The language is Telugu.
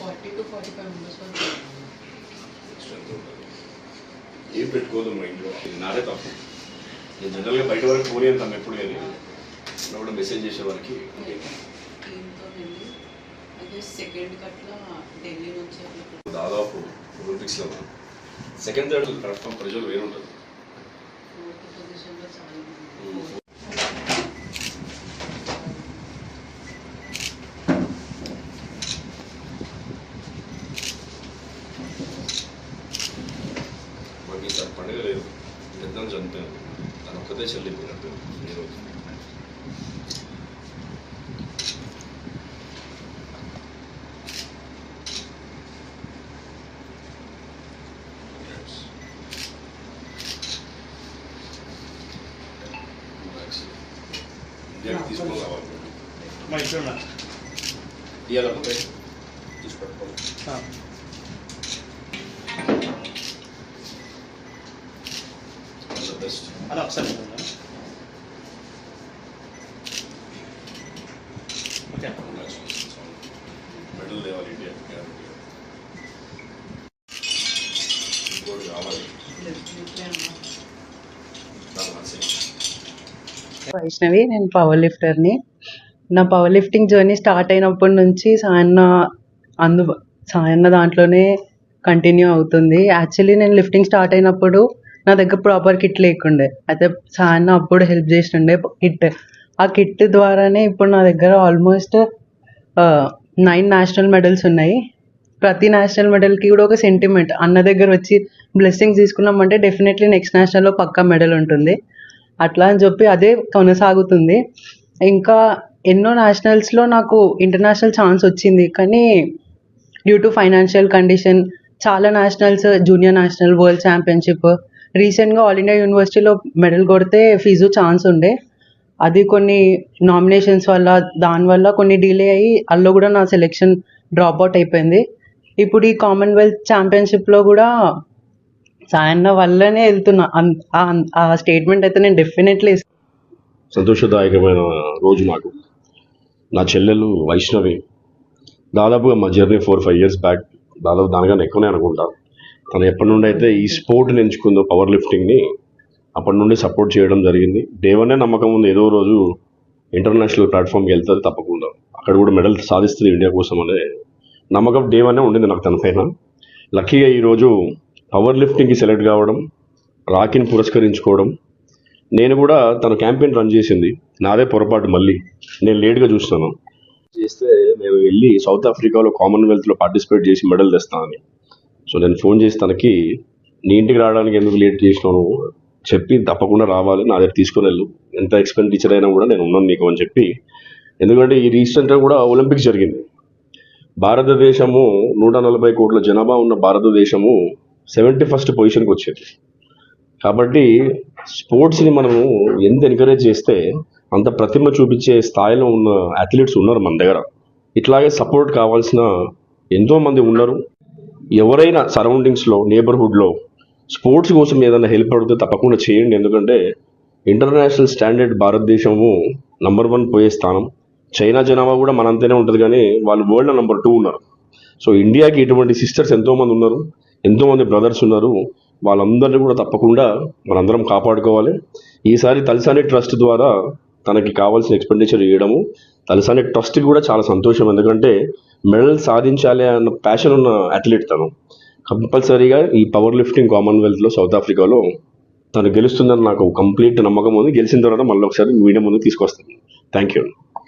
40 to 45 మెంబర్స్ వరకు ఏం పెట్టుకోదు మా ఇంట్లో నాదే తప్పు. నేను జనరల్గా బయట వరకు పోనీ అంటాం ఎప్పుడు కానీ కూడా మెసేజ్ చేసే వారికి టీంతో వెళ్ళి అదే సెకండ్ కట్లా ఢిల్లీ నుంచి దాదాపు ఒలింపిక్స్లో సెకండ్ థర్డ్ ప్లాట్ఫామ్ ప్రజలు వేరుంటారు. ఫోర్త్ పొజిషన్లో చాలా మాకు ఈసారి పండుగ లేదు, పెద్దలు చనిపోయాను, తను ఒక్కతే చెల్లిపోయినట్టు ఈరోజు. ఇండియాకి తీసుకొని రావాలి ఇవ్వాలంటే తీసుకెళ్ళిపోవాలి. బెస్ట్ అలా ఒకసారి ఓకే మెడల్ తేవాలి ఇండియా ఇంకోటి కావాలి. వైష్ణవి, నేను పవర్ లిఫ్టర్ని. నా పవర్ లిఫ్టింగ్ జర్నీ స్టార్ట్ అయినప్పటి నుంచి సాయన్న దాంట్లోనే కంటిన్యూ అవుతుంది. యాక్చువల్లీ నేను లిఫ్టింగ్ స్టార్ట్ అయినప్పుడు నా దగ్గర ప్రాపర్ కిట్ లేకుండే, అయితే సాయన్న అప్పుడు హెల్ప్ చేస్తుండే కిట్. ఆ కిట్ ద్వారానే ఇప్పుడు నా దగ్గర ఆల్మోస్ట్ 9 నేషనల్ మెడల్స్ ఉన్నాయి. ప్రతి నేషనల్ మెడల్కి కూడా ఒక సెంటిమెంట్. అన్న దగ్గర వచ్చి బ్లెస్సింగ్స్ తీసుకున్నామంటే డెఫినెట్లీ నెక్స్ట్ నేషనల్లో పక్కా మెడల్ ఉంటుంది. అట్లా అని చెప్పి అదే కొనసాగుతుంది. ఇంకా ఎన్నో నేషనల్స్లో నాకు ఇంటర్నేషనల్ ఛాన్స్ వచ్చింది, కానీ డ్యూ టు ఫైనాన్షియల్ కండిషన్ చాలా nationals, junior national, world championship, రీసెంట్గా ఆల్ ఇండియా యూనివర్సిటీలో మెడల్ కొడితే ఫీజు ఛాన్స్ ఉండే, అది కొన్ని నామినేషన్స్ వల్ల దానివల్ల కొన్ని డిలే అయ్యి అందులో కూడా నా సెలెక్షన్ డ్రాప్ అవుట్ అయిపోయింది. ఇప్పుడు ఈ కామన్వెల్త్ ఛాంపియన్షిప్లో కూడా సాయన్న వల్లనే వెళ్తున్నా. ఆ స్టేట్మెంట్ అయితే నేను డెఫినెట్లీ సంతోషదాయకమైన రోజు నాకు. నా చెల్లెలు వైష్ణవి దాదాపుగా మా జర్నీ 4-5 years బ్యాక్, దాదాపు దానికన్నా ఎక్కువనే అనుకుంటా. తను ఎప్పటి నుండి అయితే ఈ స్పోర్ట్ని ఎంచుకుందో, పవర్ లిఫ్టింగ్ని, అప్పటి నుండి సపోర్ట్ చేయడం జరిగింది. దేవనే నమ్మకం ఉంది ఏదో రోజు ఇంటర్నేషనల్ ప్లాట్ఫామ్కి వెళ్తుంది తప్పకుండా, అక్కడ కూడా మెడల్ సాధిస్తుంది ఇండియా కోసం అనే నమ్మకం దేవనే ఉండింది నాకు తన పైన. లక్కీగా ఈరోజు పవర్ లిఫ్టింగ్కి సెలెక్ట్ కావడం, రాఖీని పురస్కరించుకోవడం, నేను కూడా తన క్యాంపెయిన్ రన్ చేసింది, నాదే పొరపాటు. మళ్ళీ నేను లేట్గా చూస్తాను చేస్తే మేము వెళ్ళి సౌత్ ఆఫ్రికాలో కామన్వెల్త్లో పార్టిసిపేట్ చేసి మెడల్ తెస్తానని. సో నేను ఫోన్ చేసి తనకి నీ ఇంటికి రావడానికి ఎందుకు లేట్ చేసినాను చెప్పి, తప్పకుండా రావాలి, నా దగ్గర తీసుకుని వెళ్ళు, ఎంత ఎక్స్పెండిచర్ అయినా కూడా నేను ఉన్నాను నీకు అని చెప్పి. ఎందుకంటే ఈ రీసెంట్గా కూడా ఒలింపిక్స్ జరిగింది. భారతదేశము 140 కోట్ల జనాభా ఉన్న భారతదేశము 71st పొజిషన్కి వచ్చేది. కాబట్టి స్పోర్ట్స్ని మనము ఎంత ఎంకరేజ్ చేస్తే అంత ప్రతిభ చూపించే స్థాయిలో ఉన్న అథ్లీట్స్ ఉన్నారు మన దగ్గర. ఇట్లాగే సపోర్ట్ కావాల్సిన ఎంతోమంది ఉన్నారు. ఎవరైనా సరౌండింగ్స్లో, నేబర్హుడ్లో స్పోర్ట్స్ కోసం ఏదైనా హెల్ప్ అడిగితే తప్పకుండా చేయండి. ఎందుకంటే ఇంటర్నేషనల్ స్టాండర్డ్ భారతదేశము నంబర్ 1 పోయే స్థానం. చైనా జనాభా కూడా మనంతనే ఉంటుంది, కానీ వాళ్ళు వరల్డ్లో నంబర్ 2 ఉన్నారు. సో ఇండియాకి ఇటువంటి సిస్టర్స్ ఎంతోమంది ఉన్నారు, ఎంతోమంది బ్రదర్స్ ఉన్నారు. వాళ్ళందరినీ కూడా తప్పకుండా మనందరం కాపాడుకోవాలి. ఈసారి తలసాని ట్రస్ట్ ద్వారా తనకి కావాల్సిన ఎక్స్పెండిచర్ చేయడము, తలసాని ట్రస్ట్కి కూడా చాలా సంతోషం. ఎందుకంటే మెడల్ సాధించాలి అన్న ప్యాషన్ ఉన్న అథ్లీట్ తను. కంపల్సరీగా ఈ పవర్ లిఫ్టింగ్ కామన్వెల్త్లో సౌత్ ఆఫ్రికాలో తను గెలుస్తుందని నాకు కంప్లీట్ నమ్మకం ఉంది. గెలిచిన తర్వాత మళ్ళీ ఒకసారి మీడియా ముందుకు తీసుకొస్తాను. Thank you.